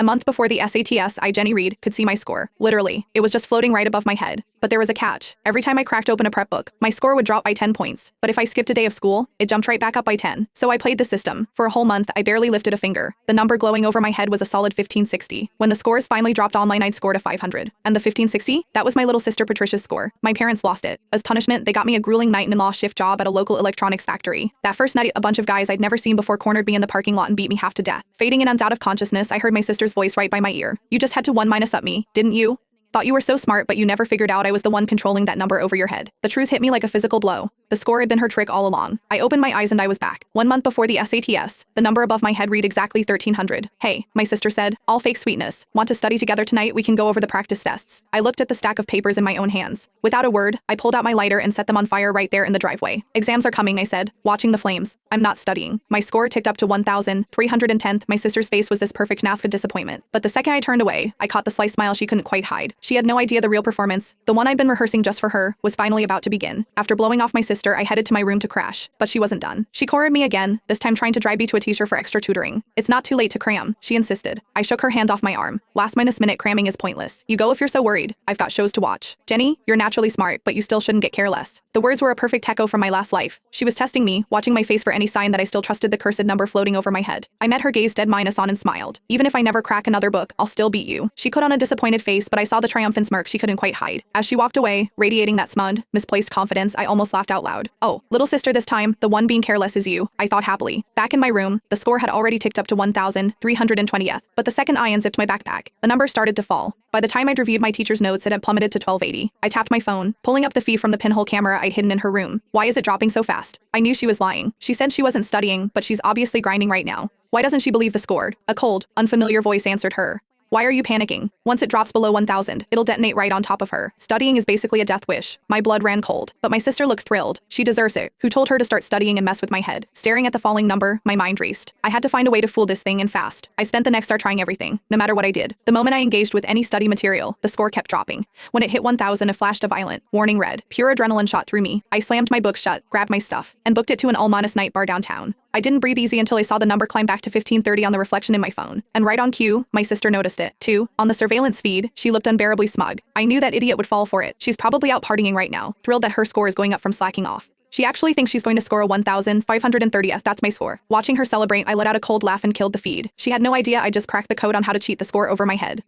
A month before the SATs, Jenny Reed, could see my score. Literally, it was just floating right above my head. But there was a catch. Every time I cracked open a prep book, my score would drop by 10 points. But if I skipped a day of school, it jumped right back up by 10. So I played the system. For a whole month, I barely lifted a finger. The number glowing over my head was a solid 1560. When the scores finally dropped online, I'd scored a 500. And the 1560? That was my little sister Patricia's score. My parents lost it. As punishment, they got me a grueling night-and-law shift job at a local electronics factory. That first night, a bunch of guys I'd never seen before cornered me in the parking lot and beat me half to death. Fading in and out of consciousness, I heard my sister's voice right by my ear. "You just had to 1-up me, didn't you? Thought you were so smart, but you never figured out I was the one controlling that number over your head." The truth hit me like a physical blow. The score had been her trick all along. I opened my eyes and I was back. 1 month before the SATs, the number above my head read exactly 1300. "Hey," my sister said, "all fake sweetness. Want to study together tonight? We can go over the practice tests." I looked at the stack of papers in my own hands. Without a word, I pulled out my lighter and set them on fire right there in the driveway. "Exams are coming," I said, watching the flames. "I'm not studying." My score ticked up to 1,310th. My sister's face was this perfect mask of disappointment. But the second I turned away, I caught the sly smile she couldn't quite hide. She had no idea the real performance, the one I'd been rehearsing just for her, was finally about to begin. After blowing off my sister, I headed to my room to crash. But she wasn't done. She cornered me again, this time trying to drive me to a teacher for extra tutoring. "It's not too late to cram," she insisted. I shook her hand off my arm. "Last-minute cramming is pointless. You go if you're so worried. I've got shows to watch. Jenny, you're naturally smart, but you still shouldn't get careless." The words were a perfect echo from my last life. She was testing me, watching my face for any sign that I still trusted the cursed number floating over my head. I met her gaze dead minus on and smiled. "Even if I never crack another book, I'll still beat you." She put on a disappointed face, but I saw the triumphant smirk she couldn't quite hide. As she walked away, radiating that smug, misplaced confidence, I almost laughed out loud. "Oh, little sister, this time, the one being careless is you," I thought happily. Back in my room, the score had already ticked up to 1,320th, but the second I unzipped my backpack, the number started to fall. By the time I'd reviewed my teacher's notes, it had plummeted to 1280. I tapped my phone, pulling up the feed from the pinhole camera I'd hidden in her room. "Why is it dropping so fast?" I knew she was lying. She said she wasn't studying, but she's obviously grinding right now. "Why doesn't she believe the score?" A cold, unfamiliar voice answered her. "Why are you panicking? Once it drops below 1,000, it'll detonate right on top of her. Studying is basically a death wish." My blood ran cold, but my sister looked thrilled. She deserves it. Who told her to start studying and mess with my head? Staring at the falling number, my mind raced. I had to find a way to fool this thing, and fast. I spent the next hour trying everything, no matter what I did. The moment I engaged with any study material, the score kept dropping. When it hit 1,000, it flashed a violent, warning red. Pure adrenaline shot through me. I slammed my book shut, grabbed my stuff, and booked it to an all-modest night bar downtown. I didn't breathe easy until I saw the number climb back to 1530 on the reflection in my phone. And right on cue, my sister noticed it, too. On the surveillance feed, she looked unbearably smug. I knew that idiot would fall for it. She's probably out partying right now, thrilled that her score is going up from slacking off. She actually thinks she's going to score a 1,530th. That's my score. Watching her celebrate, I let out a cold laugh and killed the feed. She had no idea I just cracked the code on how to cheat the score over my head.